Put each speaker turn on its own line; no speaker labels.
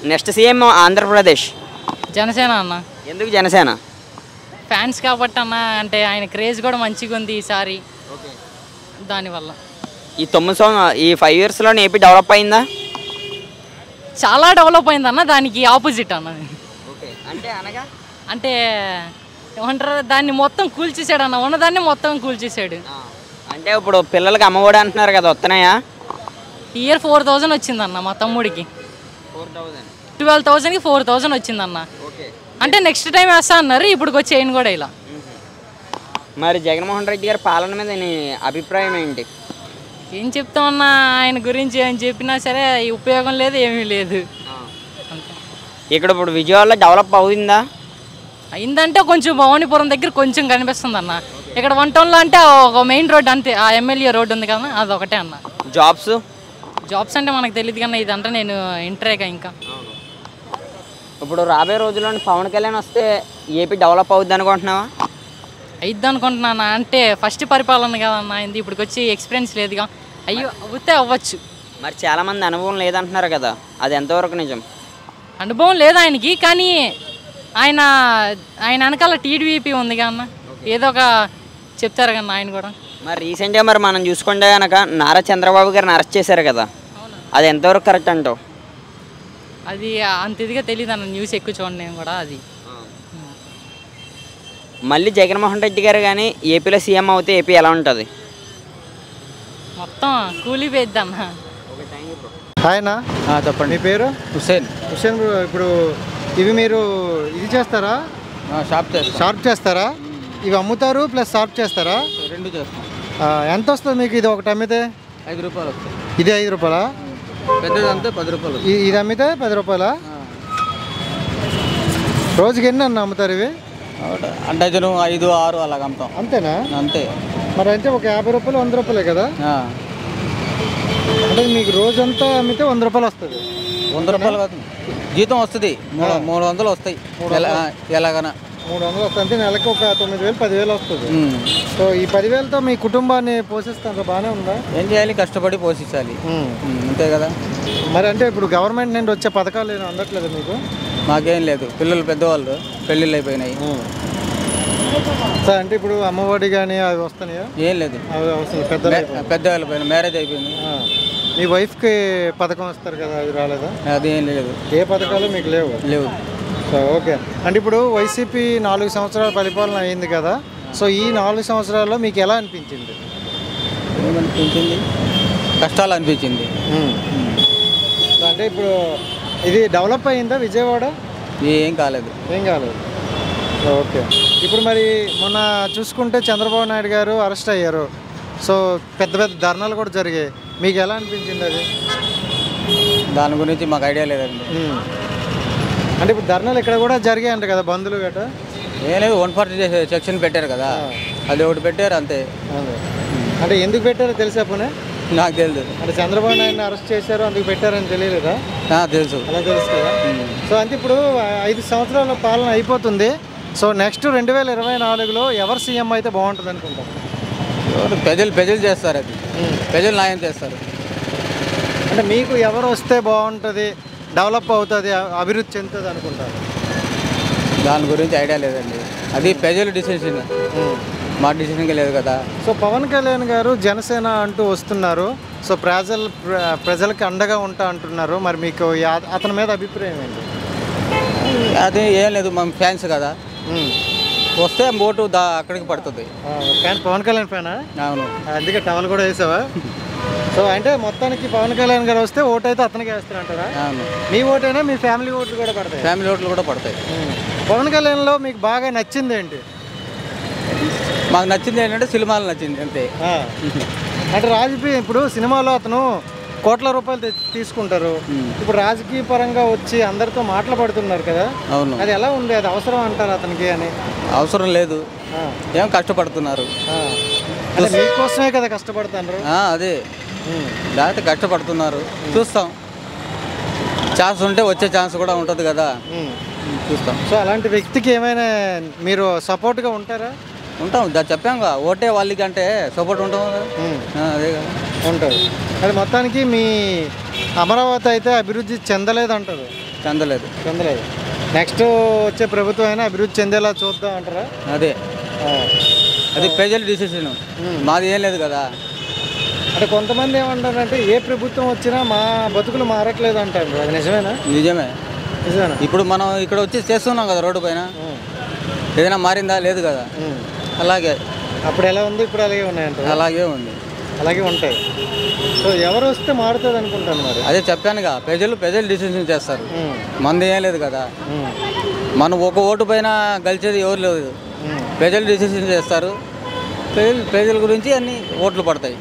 Next CM Andhra Pradesh
Janasena అన్న.
ఎందుకు Janasena?
Fans కాబట్టి అన్న, అంటే ఆయన క్రేజ్ కూడా మంచిగా ఉంది ఈసారి, దానివల్ల.
ఈ 5 ఇయర్స్లో ఏపీ డెవలప్ అయిందా?
చాలా డెవలప్ అయింది అన్న, దానికి ఆపోజిట్ అన్న.
అంటే అనగా
అంటే ఏమంటారు, దాన్ని మొత్తం కూల్చేసాడు అన్న, ఉన్నదాన్ని మొత్తం కూల్చేసాడు.
అంటే ఇప్పుడు పిల్లలకి అమ్మఒడి అంటున్నారు కదా, వస్తున్నాయా?
ఇయర్ 4000 వచ్చిందన్న మా తమ్ముడికి. 12,000కి 4,000 వచ్చిందన్న. అంటే నెక్స్ట్ టైం వేస్తా అన్నారు, ఇప్పుడు వచ్చి చేయను కూడా ఇలా.
మరి జగన్మోహన్ రెడ్డి గారి పాలన మీద నీ అభిప్రాయం ఏంటి?
ఏం చెప్తామన్నా, ఆయన గురించి ఏం చెప్పినా సరే ఉపయోగం లేదు, ఏమీ లేదు.
ఇక్కడ ఇప్పుడు విజయవాడలో డెవలప్ అవుతుందా?
అయిందంటే కొంచెం భవానీపురం దగ్గర కొంచెం కనిపిస్తుంది అన్న. ఇక్కడ 1 టౌన్లో అంటే ఒక మెయిన్ రోడ్ అంతే, ఆ ఎమ్మెల్యే రోడ్ ఉంది కదా, అది ఒకటే అన్న. జాబ్స్ అంటే మనకు తెలియదు కన్నా, ఇదంటే నేను ఇంటరేగా ఇంకా.
ఇప్పుడు రాబోయే రోజుల్లో పవన్ కళ్యాణ్ వస్తే ఏపీ డెవలప్ అవుద్ది అనుకుంటున్నావా?
అయిద్ది అనుకుంటున్నాను. అంటే ఫస్ట్ పరిపాలన కదన్నా అయింది, ఇప్పటికి వచ్చి ఎక్స్పీరియన్స్ లేదుగా. అవుతే అవ్వచ్చు.
మరి చాలామంది అనుభవం లేదంటున్నారు కదా, అది ఎంతవరకు నిజం?
అనుభవం లేదు ఆయనకి, కానీ ఆయన వెనకాల టీడీపీ ఉంది కన్నా, ఏదో ఒక చెప్తారు కన్నా ఆయన కూడా.
మరి రీసెంట్గా మరి మనం చూసుకుంటే కనుక నారా చంద్రబాబు గారిని అరెస్ట్ చేశారు కదా, అది ఎంతవరకు కరెక్ట్ అంటావు?
అది అంత ఇదిగా తెలియదు అన్న, న్యూస్ ఎక్కువ చూడండి నేను కూడా. అది
మళ్ళీ జగన్మోహన్ రెడ్డి గారు కానీ ఏపీలో సీఎం అవుతే ఏపీ ఎలా ఉంటుంది?
మొత్తం కూలిపోయిద్ది అన్న.
ఆయన
చెప్పండి.
మీ పేరు?
హుసేన్.
హుసేన్. ఇప్పుడు ఇవి మీరు ఇది చేస్తారా? షార్ప్ చేస్తారా? ఇవి అమ్ముతారు ప్లస్ షార్ప్ చేస్తారా?
2 చేస్తాం.
ఎంత వస్తుంది మీకు ఇది ఒకటి అమ్మితే?
5 రూపాయలు వస్తాయి.
ఇది 5 రూపాయలా?
పెద్దది అంతే 10 రూపాయలు.
ఇది అమ్మితే 10 రూపాయలా? రోజుకి ఎన్ని అన్న అమ్ముతారు ఇవి?
డజను 5, 6 అలాగ అమ్ముతాం.
అంతేనా?
అంతే.
మరి అంటే ఒక 50 రూపాయలు 100 రూపాయలే కదా? అంటే మీకు రోజంతా అమ్మితే 100 రూపాయలు వస్తుంది.
100 రూపాయలు కాదు, జీతం వస్తుంది. 300 వస్తాయి ఎలాగనా.
300 వస్తుంది అంటే నెలకు ఒక 9,000 10,000 వస్తుంది. సో ఈ 10,000తో మీ కుటుంబాన్ని పోషిస్తాను, బాగానే ఉందా?
ఏం చేయాలి, కష్టపడి పోషించాలి, అంతే కదా.
మరి అంటే ఇప్పుడు గవర్నమెంట్ నుండి వచ్చే పథకాలు ఏమి అందట్లేదు మీకు?
మాకేం లేదు, పిల్లలు పెద్దవాళ్ళు పెళ్ళిళ్ళు అయిపోయినాయి.
సార్ అంటే ఇప్పుడు అమ్మఒడి కానీ అవి వస్తున్నాయా?
ఏం లేదు,
అవి అవసరం
పెద్దవాళ్ళు పోయిన మ్యారేజ్ అయిపోయింది.
మీ వైఫ్కి పథకం వస్తారు కదా, అది రాలేదా?
అది ఏం లేదు,
ఏ పథకాలు మీకు లేవు. So okay. అంటే ఇప్పుడు వైసీపీ 4 సంవత్సరాల పరిపాలన అయింది కదా, సో ఈ 4 సంవత్సరాల్లో మీకు ఎలా అనిపించింది?
ఏమనిపించింది? కష్టాలు అనిపించింది.
అంటే ఇప్పుడు ఇది డెవలప్ అయిందా విజయవాడ?
ఏం కాలేదు.
ఓకే. ఇప్పుడు మరి మొన్న చూసుకుంటే చంద్రబాబు నాయుడు గారు అరెస్ట్ అయ్యారు, సో పెద్ద పెద్ద ధర్నాలు కూడా జరిగాయి, మీకు ఎలా అనిపించింది అది?
దాని గురించి మాకు ఐడియా లేదండి.
అంటే ఇప్పుడు ధర్నాలు ఇక్కడ కూడా జరిగాయంట కదా, బంధువులు గట?
ఏం లేదు, 140 సెక్షన్ పెట్టారు కదా, అది ఒకటి పెట్టారు అంతే.
అంటే ఎందుకు పెట్టారో తెలుసా? పోనీ
నాకు తెలుసు.
అంటే చంద్రబాబు నాయుడుని అరెస్ట్ చేశారు అందుకు పెట్టారని తెలియలేదా?
తెలుసు.
అలా తెలుసు కదా. సో అంటే ఇప్పుడు 5 సంవత్సరాల పాలన అయిపోతుంది, సో నెక్స్ట్ 2024లో ఎవరు సీఎం అయితే బాగుంటుంది అనుకుంటారు?
ప్రజలు చేస్తారు, అది ప్రజలు న్యాయం చేస్తారు.
అంటే మీకు ఎవరు వస్తే బాగుంటుంది, డెవలప్ అవుతుంది, అభివృద్ధి చెందుతుంది అనుకుంటారు?
దాని గురించి ఐడియా లేదండి, అది ప్రజల డిసిషన్, మా డిసిషన్కి లేదు కదా.
సో పవన్ కళ్యాణ్ గారు జనసేన అంటూ వస్తున్నారు, సో ప్రజలకి అండగా ఉంటా అంటున్నారు, మరి మీకు అతని మీద అభిప్రాయం ఏంటి?
అది ఏం లేదు, మేము ఫ్యాన్స్ కదా, వస్తే ఓటు అక్కడికి పడుతుంది.
పవన్ కళ్యాణ్ ఫ్యానా?
అవును.
అందుకే టవల్ కూడా వేసావా? సో అంటే మొత్తానికి పవన్ కళ్యాణ్ గారు వస్తే ఓటు అయితే అతనికి వేస్తారంటారా?
అవును.
మీ ఓటైనా మీ ఫ్యామిలీ ఓట్లు కూడా పడతాయి?
ఫ్యామిలీ ఓట్లు కూడా పడతాయి.
పవన్ కళ్యాణ్లో మీకు బాగా నచ్చింది ఏంటి?
మాకు నచ్చింది ఏంటంటే సినిమాలు నచ్చింది అంతే.
అంటే రాజకీయ ఇప్పుడు సినిమాలో అతను కోట్ల రూపాయలు తీసుకుంటారు, ఇప్పుడు రాజకీయ పరంగా వచ్చి అందరితో మాట్లాడుతున్నారు కదా,
అవును,
అది ఎలా ఉంది, అది అవసరం అంటారు అతనికి అని?
అవసరం లేదు, ఏం కష్టపడుతున్నారు,
అంటే మీకోసమే కదా కష్టపడుతున్నారు.
అదే లేకపోతే కష్టపడుతున్నారు, చూస్తాం. ఛాన్స్ ఉంటే వచ్చే ఛాన్స్ కూడా ఉంటుంది కదా, చూస్తాం.
సో అలాంటి వ్యక్తికి ఏమైనా మీరు సపోర్ట్గా ఉంటారా?
ఉంటాం, చెప్పాంగా, ఓటే వాళ్ళకి అంటే సపోర్ట్ ఉంటాం కదా, అదే కదా
ఉంటుంది. అది మొత్తానికి మీ అమరావతి అయితే అభివృద్ధి చెందలేదంటారు?
చెందలేదు.
నెక్స్ట్ వచ్చే ప్రభుత్వం అయినా అభివృద్ధి చెందేలా చూద్దాం అంటారా?
అదే అది ప్రజల డిసిషన్, మాది ఏం లేదు కదా.
అంటే కొంతమంది ఏమంటారంటే ఏ ప్రభుత్వం వచ్చినా మా బతుకులు మారట్లేదు అంటారు, అది నిజమేనా?
నిజమే.
ఇప్పుడు
మనం ఇక్కడ వచ్చి చేస్తున్నాం కదా రోడ్డు పైన, ఏదైనా మారిందా? లేదు కదా. అలాగే
అప్పుడు ఎలా ఉంది, ఇప్పుడు అలాగే ఉన్నాయంట.
అలాగే ఉంది,
అలాగే ఉంటాయి. సో ఎవరు వస్తే మారుతుంది అనుకుంటాను మరి.
అదే చెప్పానుగా, ప్రజలు డిసిషన్ చేస్తారు, మంది ఏం లేదు కదా. మనం ఒక ఓటు పైన గెలిచేది ఎవరు లేదు, ప్రజలు డిసిషన్ చేస్తారు. ప్రజల గురించి అన్ని ఓట్లు పడతాయి.